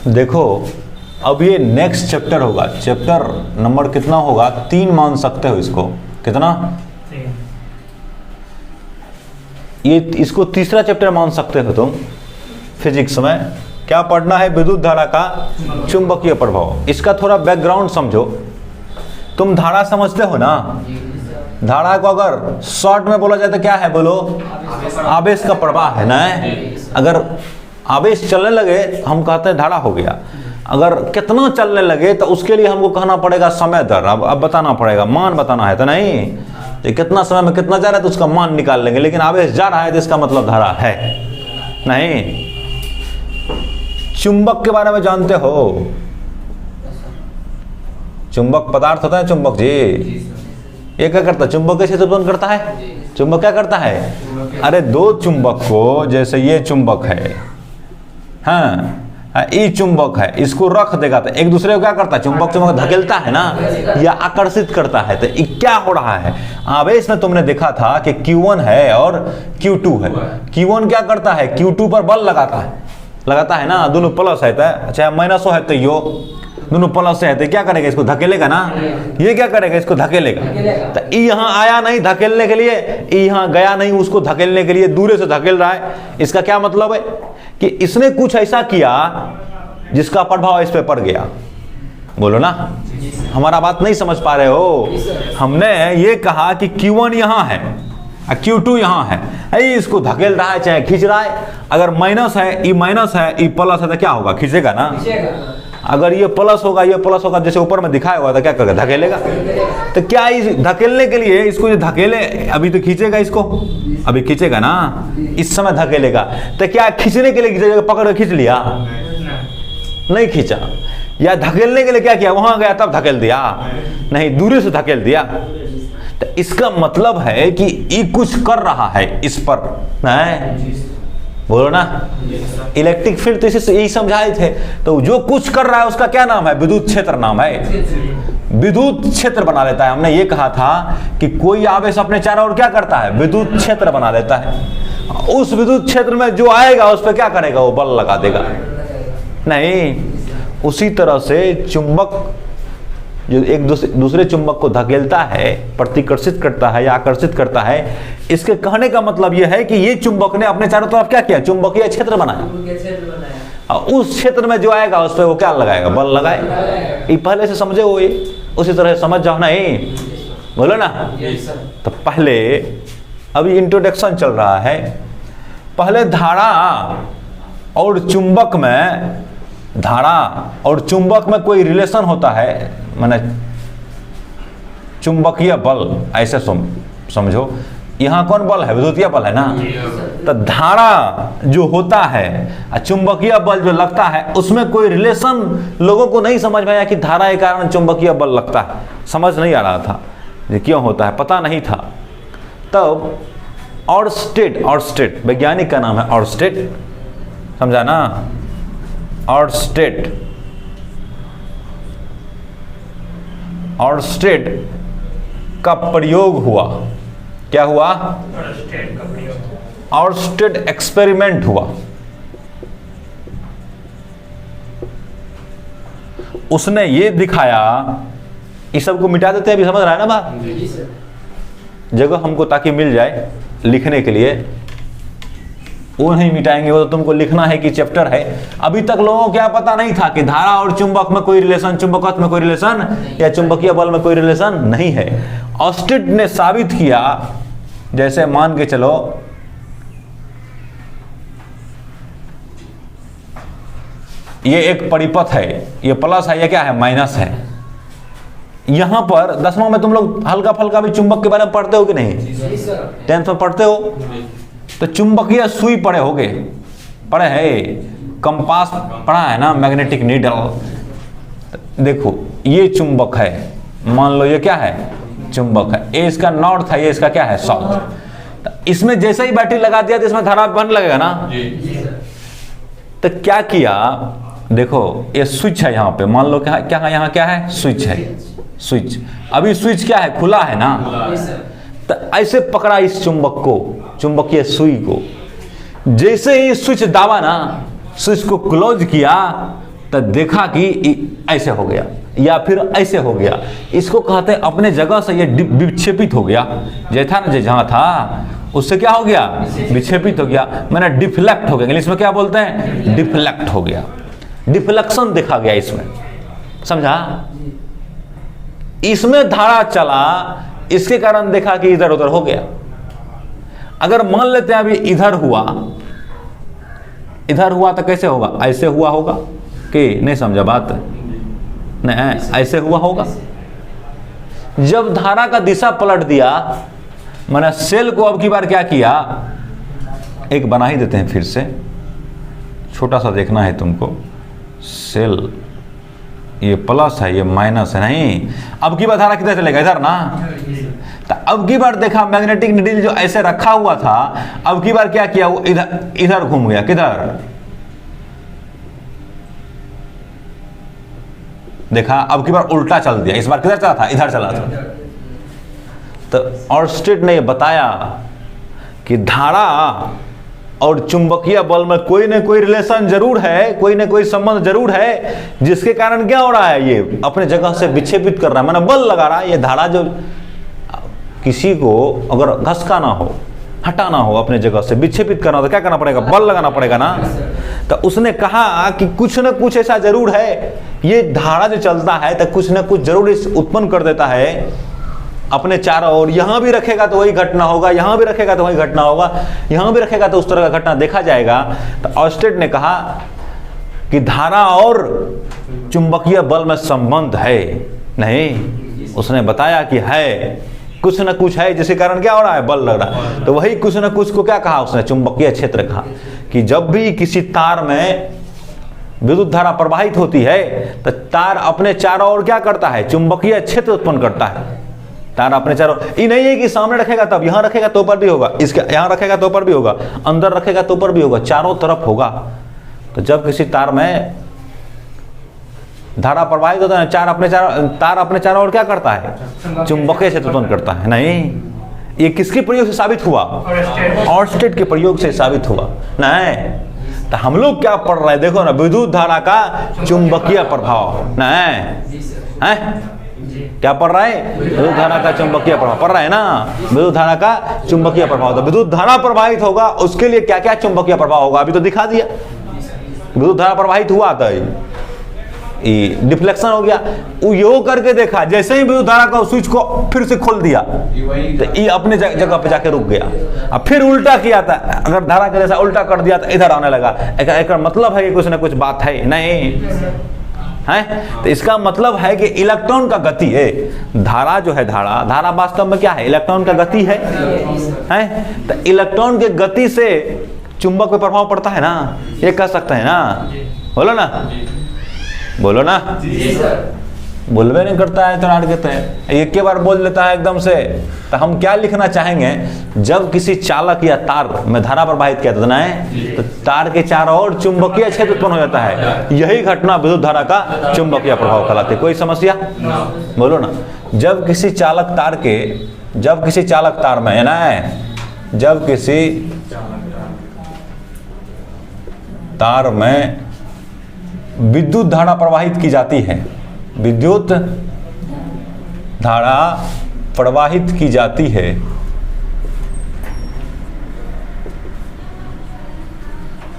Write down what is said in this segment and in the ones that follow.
देखो अब ये नेक्स्ट चैप्टर होगा, चैप्टर नंबर कितना होगा, 3 मान सकते हो इसको, कितना, ये इसको तीसरा चैप्टर मान सकते हो तुम। फिजिक्स में क्या पढ़ना है, विद्युत धारा का चुंबकीय प्रभाव। इसका थोड़ा बैकग्राउंड समझो। तुम धारा समझते हो ना, धारा को अगर शॉर्ट में बोला जाए तो क्या है, बोलो, आवेश का प्रवाह है ना। अगर आवेश चलने लगे हम कहते हैं धारा हो गया। अगर कितना चलने लगे तो उसके लिए हमको कहना पड़ेगा समय दर। अब बताना पड़ेगा, मान बताना है तो नहीं, तो कितना समय में कितना जा रहा है तो उसका मान निकाल लेंगे। लेकिन आवेश जा रहा है तो इसका मतलब धारा है नहीं। चुंबक के बारे में जानते हो, चुंबक पदार्थ होता है चुंबक जी। ये क्या करता है, चुंबक कैसे उत्पन्न करता है, चुंबक क्या करता है, अरे दो चुंबक को, जैसे ये चुंबक है, हाँ ये चुंबक है, इसको रख देगा तो एक दूसरे को क्या करता है, चुंबक चुंबक धकेलता है ना, या आकर्षित करता है। तो क्या हो रहा है, आवेश में तुमने देखा था कि Q1 है और Q2 है। Q1 क्या करता है, Q2 पर बल लगाता है ना, दोनों प्लस है, चाहे माइनस है तो यो दोनों प्लस से है तो क्या करेगा, इसको धकेलेगा ना। ये क्या करेगा, इसको धकेलेगा। तो यहाँ आया नहीं धकेलने के लिए, यहाँ गया नहीं उसको धकेलने के लिए, दूर से धकेल रहा है। इसका क्या मतलब है कि इसने कुछ ऐसा किया जिसका प्रभाव इस पे पड़ गया। बोलो ना, हमारा बात नहीं समझ पा रहे हो। हमने ये कहा कि Q1 यहाँ है, Q2 यहाँ है, इसको धकेल रहा है चाहे खींच रहा है। अगर माइनस है, ई माइनस है, ई प्लस है तो क्या होगा, खींचेगा ना। अगर ये प्लस होगा, ये प्लस होगा, जैसे ऊपर में दिखाया हुआ था, क्या करेगा, धकेलेगा। तो क्या इस धकेलने के लिए इसको जो धकेले, अभी तो खींचेगा, इसको अभी खींचेगा ना, इस समय धकेलेगा। तो क्या खींचने के लिए पकड़ के खींच लिया, नहीं खींचा। या धकेलने के लिए क्या किया, वहां गया तब धकेल दिया, नहीं दूर से धकेल दिया। तो इसका मतलब है कि ये कुछ कर रहा है इस पर, नहीं बोलो ना। इलेक्ट्रिक फील्ड तो इसे यही समझाए थे। तो जो कुछ कर रहा है उसका क्या नाम है, विद्युत क्षेत्र नाम है। विद्युत क्षेत्र बना लेता है। हमने ये कहा था कि कोई आवेश अपने चारों ओर क्या करता है, विद्युत क्षेत्र बना लेता है। उस विद्युत क्षेत्र में जो आएगा उस पर क्या करेगा, वो बल लगा देगा, नहीं। उसी तरह से चुंबक जो एक दूसरे चुंबक को धकेलता है, प्रतिकर्षित करता है या आकर्षित करता है, इसके कहने का मतलब यह है कि ये चुंबक ने अपने चारों तरफ क्या किया, चुंबकीय क्षेत्र बनाया। और उस क्षेत्र में जो आएगा उस पर वो क्या लगाएगा, बल लगाएगा। ये पहले से समझे हो, ये उसी तरह समझ जाओ ना, ये बोलो ना। तो पहले अभी इंट्रोडक्शन चल रहा है। पहले धारा और चुंबक में, धारा और चुंबक में कोई रिलेशन होता है, माने चुंबकीय बल, ऐसे समझो। यहाँ कौन बल है, विद्युतीय बल है ना। तो धारा जो होता है, चुंबकीय बल जो लगता है, उसमें कोई रिलेशन लोगों को नहीं समझ में आया कि धारा के कारण चुंबकीय बल लगता है। समझ नहीं आ रहा था ये क्यों होता है, पता नहीं था। तब ऑर्स्टेड वैज्ञानिक का नाम है ऑर्स्टेड, समझा ना। ऑर्स्टेड का प्रयोग हुआ, क्या हुआ, ऑर्स्टेड एक्सपेरिमेंट हुआ। उसने ये दिखाया, इस सब को मिटा देते हैं, अभी समझ रहा है ना बात। जगह हमको ताकि मिल जाए लिखने के लिए, वो नहीं मिटाएंगे, वो तो तुमको लिखना है कि चैप्टर है। अभी तक लोगों को क्या पता नहीं था कि धारा और चुंबक में कोई रिलेशन, चुंबकत्व में कोई रिलेशन या चुंबकीय बल में कोई रिलेशन नहीं है। ऑर्स्टेड ने साबित किया, जैसे मान के चलो ये एक परिपथ है, ये प्लस है, ये क्या है, माइनस है। यहां पर 10वां में तुम लोग हल्का फल्का भी चुंबक के बारे में पढ़ते हो कि नहीं, 10th में पढ़ते हो। तो चुंबकीय सुई पढ़े होगे, पढ़े है, कंपास पढ़ा है ना, मैग्नेटिक नीडल। देखो ये चुंबक है, मान लो ये क्या है, चुंबक है। ये इसका नॉर्थ है, ये इसका क्या है, साउथ। इसमें जैसे ही बैटरी लगा दिया तो इसमें धारा बन लगेगा ना। तो क्या किया, देखो ये स्विच है यहाँ पे, मान लो क्या है, यहाँ क्या है, स्विच है, स्विच। अभी स्विच क्या है, खुला है ना। तो ऐसे पकड़ा इस चुंबक को, चुंबकीय सुई को। जैसे ही स्विच दाबा ना, स्विच को क्लोज किया, तो देखा कि ऐसे हो गया या फिर ऐसे हो गया, इसको कहते हैं अपने जगह से ये विक्षेपित हो गया। जैसा ना जहाँ था उससे क्या हो गया, विक्षेपित हो गया, मैंने डिफ्लेक्ट हो गया। इंग्लिश में क्या बोलते हैं, डिफ्लेक्ट हो गया, डिफ्लेक्शन देखा गया इसमें, समझा। इसमें धारा चला, इसके कारण देखा कि इधर उधर हो गया। अगर मान लेते हैं अभी इधर हुआ तो कैसे होगा, ऐसे हुआ होगा कि नहीं, समझा बात, नहीं ऐसे हुआ होगा। जब धारा का दिशा पलट दिया, मैंने सेल को अब की बार क्या किया, एक बना ही देते हैं फिर से, छोटा सा देखना है तुमको। सेल ये प्लस है, ये माइनस है, नहीं अब की बार धारा किधर चलेगा, इधर ना। तो अब की बार देखा मैग्नेटिक नीडल जो ऐसे रखा हुआ था, अब की बार क्या किया, वो इधर घूम गया, किधर देखा, अब की बार उल्टा चल दिया, इस बार किधर चला था, इधर चला था। तो ऑर्स्टेड ने बताया कि धारा और चुंबकीय बल में कोई ना कोई रिलेशन जरूर है, कोई ना कोई संबंध जरूर है, जिसके कारण क्या हो रहा है, ये अपने जगह से विक्षेपित कर रहा है, मैंने बल लगा रहा है। ये धारा जो किसी को अगर घसकाना हो, हटाना हो, अपने जगह से विक्षेपित करना हो, तो क्या करना पड़ेगा, बल लगाना पड़ेगा ना। तो उसने कहा कि कुछ ना कुछ ऐसा जरूर है, ये धारा जो चलता है तो कुछ ना कुछ जरूर उत्पन्न कर देता है अपने चारों ओर। यहां भी रखेगा तो वही घटना होगा, यहां भी रखेगा तो वही घटना होगा, यहां भी रखेगा तो उस तरह का घटना देखा जाएगा। तो ऑर्स्टेड ने कहा कि धारा और चुंबकीय बल में संबंध है, नहीं, उसने बताया कि है, कुछ न कुछ है जिसके कारण क्या हो रहा है, बल लग रहा है। तो वही कुछ न कुछ को क्या कहा उसने, चुंबकीय क्षेत्र कहा। कि जब भी किसी तार में विद्युत धारा प्रवाहित होती है तो तार अपने चारों ओर क्या करता है, चुंबकीय क्षेत्र उत्पन्न करता है। तार अपने चारों, ये नहीं है कि सामने रखेगा तब, यहां रखेगा तो ऊपर भी होगा, इसके यहां रखेगा तो ऊपर भी होगा, अंदर रखेगा तो ऊपर भी होगा, चारों तरफ होगा। तो जब किसी तार में धारा प्रवाहित होता है, तार अपने चारों ओर क्या करता है, चुंबकीय क्षेत्र उत्पन्न करता है। नहीं, ये किसके प्रयोग से साबित हुआ, ऑर्स्टेड के प्रयोग से साबित हुआ। नहीं, तो हम लोग क्या पढ़ रहे हैं, देखो ना, विद्युत धारा का चुंबकीय प्रभाव, नहीं है, क्या पढ़ रहा है, विद्युत धारा का चुंबकीय प्रभाव पढ़ रहा है ना, विद्युत धारा का चुंबकीय प्रभाव। तो विद्युत धारा प्रवाहित होगा, उसके लिए क्या क्या चुंबकीय प्रभाव होगा, अभी तो दिखा दिया। विद्युत धारा प्रवाहित हुआ तो डिफ्लेक्शन हो गया, वो योग करके देखा, जैसे ही विद्युत धारा का स्विच को फिर से खोल दिया तो ये अपने जगह पे जाके रुक गया। अब फिर उल्टा किया था, अगर धारा के जैसा उल्टा कर दिया तो इधर आने लगा। एक मतलब है कि कुछ ना कुछ बात है, नहीं है। तो इसका मतलब है कि इलेक्ट्रॉन का गति है, धारा जो है, धारा वास्तव में क्या है, इलेक्ट्रॉन का गति है। तो इलेक्ट्रॉन के गति से चुंबक पे प्रभाव पड़ता है ना, ये कह सकते हैं ना, बोलो ना, बोलो ना, बोलवे नहीं करता है तो नाट कहते हैं, एक के बार बोल लेता है एकदम से। तो हम क्या लिखना चाहेंगे, जब किसी चालक या तार में धारा प्रवाहित किया जाता है तो तार के चारों ओर चुंबकीय क्षेत्र उत्पन्न हो जाता है। यही घटना विद्युत धारा का चुंबकीय प्रभाव कहलाती है। कोई समस्या, बोलो ना। जब किसी चालक तार में, ना, जब किसी तार में विद्युत धारा प्रवाहित की जाती है, विद्युत धारा प्रवाहित की जाती है,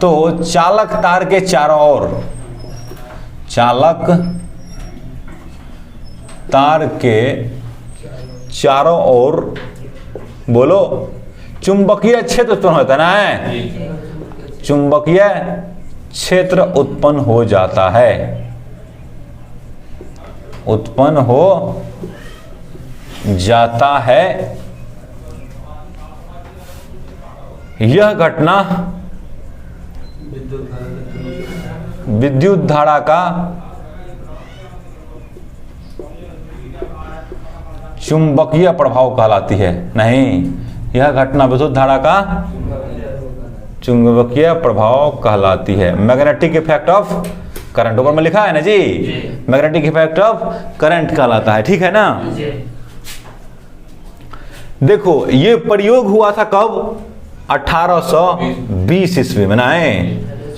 तो चालक तार के चारों ओर, चालक तार के चारों ओर, बोलो, चुंबकीय क्षेत्र उत्पन्न होता है ना, चुंबकीय क्षेत्र उत्पन्न हो जाता है, उत्पन्न हो जाता है। यह घटना विद्युत धारा का चुंबकीय प्रभाव कहलाती है। नहीं, यह घटना विद्युत धारा का चुंबकीय प्रभाव कहलाती है। मैग्नेटिक इफेक्ट ऑफ करंट, ऊपर में लिखा है ना जी, मैग्नेटिक इफेक्ट ऑफ करंट कहलाता है, ठीक है ना। देखो, ये प्रयोग हुआ था कब, 1820 ईस्वी में, ना,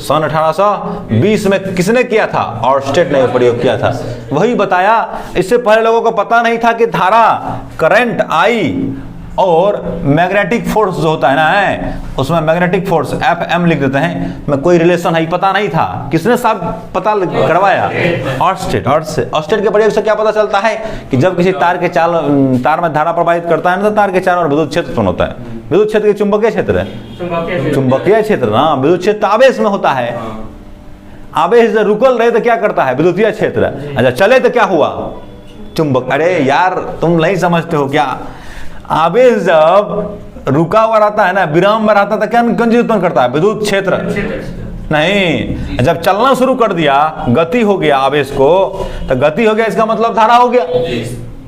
सन 1820 में किसने किया था? ऑर्स्टेड ने प्रयोग किया था। वही बताया, इससे पहले लोगों को पता नहीं था कि धारा, करंट आई और मैग्नेटिक फोर्स जो होता है ना, उसमें मैग्नेटिक फोर्स FM लिख देते हैं, में कोई रिलेशन है पता नहीं था। किसने साहब पता करवाया? ऑर्स्टेड के प्रयोग से क्या पता चलता है कि जब किसी तार में धारा प्रवाहित करता है ना, तो तार के चारों ओर विद्युत क्षेत्र उत्पन्न होता है। विद्युत क्षेत्र के चुंबकीय क्षेत्र, चुंबकीय क्षेत्र ना, विद्युत क्षेत्र आवेश में होता है। आवेश जब रुकल रहे तो क्या करता है? विद्युतीय क्षेत्र। अच्छा चले तो क्या हुआ? चुंबक। अरे यार तुम नहीं समझते हो क्या? आवेश जब रुका हुआ रहता है ना, विराम में रहता है, तो क्या चीज उत्पन्न करता है? विद्युत क्षेत्र। नहीं, जब चलना शुरू कर दिया, गति हो गया आवेश को, तो गति हो गया इसका मतलब धारा हो गया।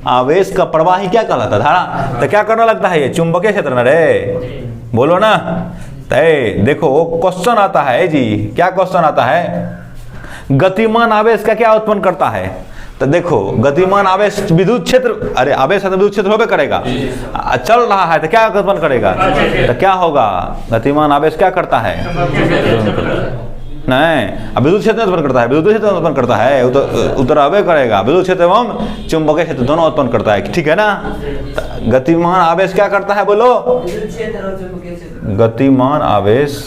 आवेश का प्रवाह ही क्या कहलाता है? धारा। तो क्या करने लगता है ये? चुंबकीय क्षेत्र ना रे, बोलो ना। तो देखो क्वेश्चन आता है जी, क्या क्वेश्चन आता है? गतिमान आवेश का क्या उत्पन्न करता है? तो देखो गतिमान आवेश विद्युत क्षेत्र, अरे आवेश है तो विद्युत क्षेत्र होबे करेगा। चल रहा है तो क्या उत्पन्न करेगा? तो क्या होगा? गतिमान आवेश क्या करता है? नहीं, अब विद्युत क्षेत्र उत्पन्न करता है, विद्युत क्षेत्र उत्पन्न करता है, उतरबे करेगा। विद्युत क्षेत्र एवं चुंबकीय क्षेत्र दोनों उत्पन्न करता है, ठीक है ना? गतिमान आवेश क्या करता है बोलो? गतिमान आवेश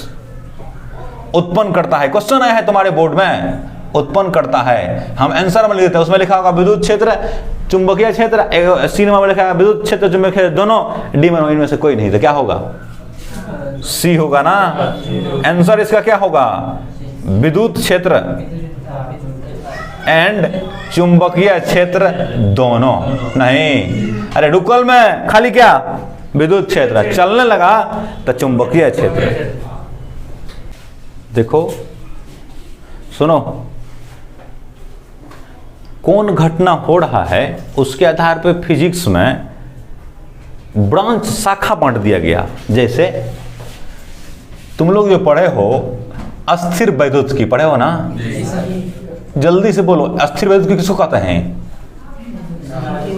उत्पन्न करता है। क्वेश्चन आया है तुम्हारे बोर्ड में, उत्पन्न करता है। हम आंसर में लिख देते हैं, उसमें लिखा होगा विद्युत क्षेत्र, चुंबकीय क्षेत्र। सी में लिखा है विद्युत क्षेत्र, चुंबकीय क्षेत्र दोनों। डी में इनमें से कोई नहीं, तो क्या होगा? सी होगा ना। आंसर इसका क्या होगा? विद्युत क्षेत्र एंड चुंबकीय क्षेत्र दोनों। नहीं, अरे रुकल में खाली क्या? विद्युत क्षेत्र। चलने लगा तो चुंबकीय क्षेत्र। देखो सुनो, कौन घटना हो रहा है उसके आधार पर फिजिक्स में ब्रांच, शाखा बांट दिया गया। जैसे तुम लोग जो पढ़े हो अस्थिर वैद्युत की, पढ़े हो ना? जल्दी से बोलो, अस्थिर वैद्युत की किसको कहते हैं?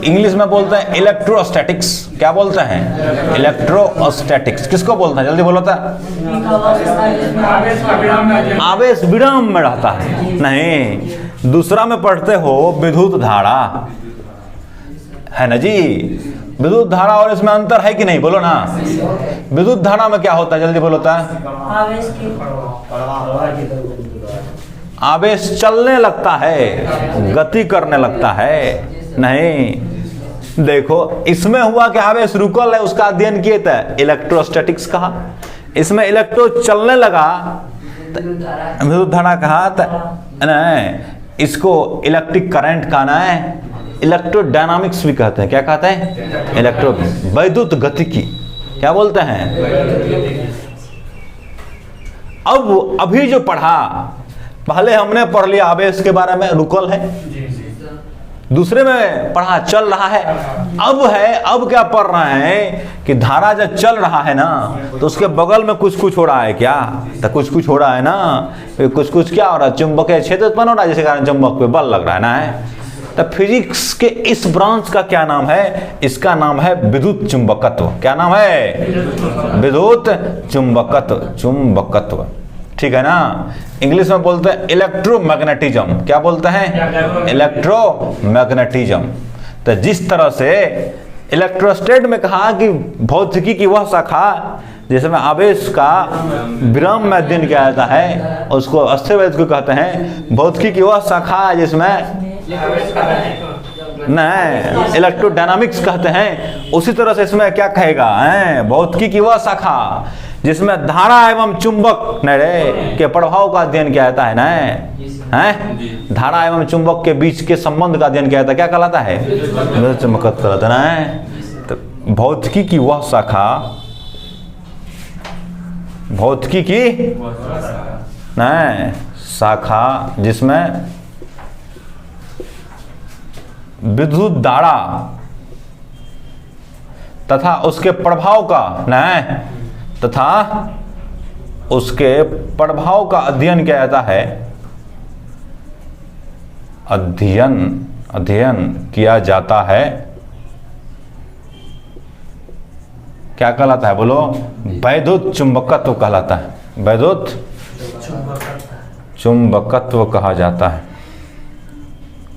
इंग्लिश में बोलते हैं इलेक्ट्रोस्टैटिक्स। क्या बोलते हैं? इलेक्ट्रोस्टैटिक्स। किसको बोलते हैं? जल्दी बोलो तो। आवेश विराम में रहता है। नहीं, दूसरा में पढ़ते हो विद्युत धारा, है ना जी? विद्युत धारा और इसमें अंतर है कि नहीं? बोलो ना। विद्युत धारा में क्या होता है? जल्दी बोलो तो। आवेश चलने लगता है, गति करने लगता है। नहीं, देखो इसमें हुआ कि आवेश रुकल है, उसका अध्ययन किए थे, इलेक्ट्रोस्टैटिक्स कहा। इसमें इलेक्ट्रो चलने लगा, विद्युत धारा कहा। नहीं, इसको इलेक्ट्रिक करंट कहना है। इलेक्ट्रोडायनामिक्स भी कहते हैं। क्या कहते हैं? इलेक्ट्रो वैद्युत गतिकी। क्या बोलते हैं? अब अभी जो पढ़ा, पहले हमने पढ़ लिया आवेश के बारे में, रुकल है। दूसरे में पढ़ा चल रहा है। अब क्या पढ़ रहे हैं कि धारा जब चल रहा है ना, तो उसके बगल में कुछ कुछ हो रहा है। क्या? तो कुछ कुछ हो रहा है ना, कुछ कुछ क्या हो रहा है? चुंबकीय क्षेत्र उत्पन्न हो रहा है, जिसके कारण चुंबक पे बल लग रहा है ना। तो फिजिक्स के इस ब्रांच का क्या नाम है? इसका नाम है विद्युत चुंबकत्व। क्या नाम है? विद्युत चुंबकत्व। ठीक है ना? इंग्लिश में बोलते हैं इलेक्ट्रोमैग्नेटिज्म। क्या बोलते हैं? इलेक्ट्रोमैग्नेटिज्म। तो जिस तरह से इलेक्ट्रोस्टैट में कहा कि भौतिकी की वह शाखा जिसमें आवेश का विराम में अध्ययन किया जाता है, उसको अस्थिर वैद्युत को कहते हैं। भौतिकी की वह शाखा जिसमें नहीं, इलेक्ट्रोडायनामिक्स कहते हैं। उसी तरह से इसमें क्या कहेगा? भौतिकी की वह शाखा जिसमें धारा एवं चुंबक के प्रभाव का अध्ययन किया जाता है ना, है? धारा एवं चुंबक के बीच के संबंध का अध्ययन किया जाता है। क्या कहलाता है? चुंबकत्व कहलाता है ना। तो भौतिकी की वह शाखा, भौतिकी की नहीं शाखा जिसमें विद्युत धारा तथा उसके प्रभाव का नहीं तथा उसके प्रभाव का अध्ययन किया जाता है। अध्ययन किया जाता है। क्या कहलाता है? बोलो। वैद्युत चुंबकत्व कहलाता है। वैद्युत चुंबकत्व कहा जाता है।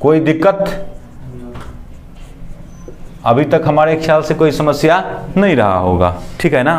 कोई दिक्कत? अभी तक हमारे ख्याल से कोई समस्या नहीं रहा होगा, ठीक है ना।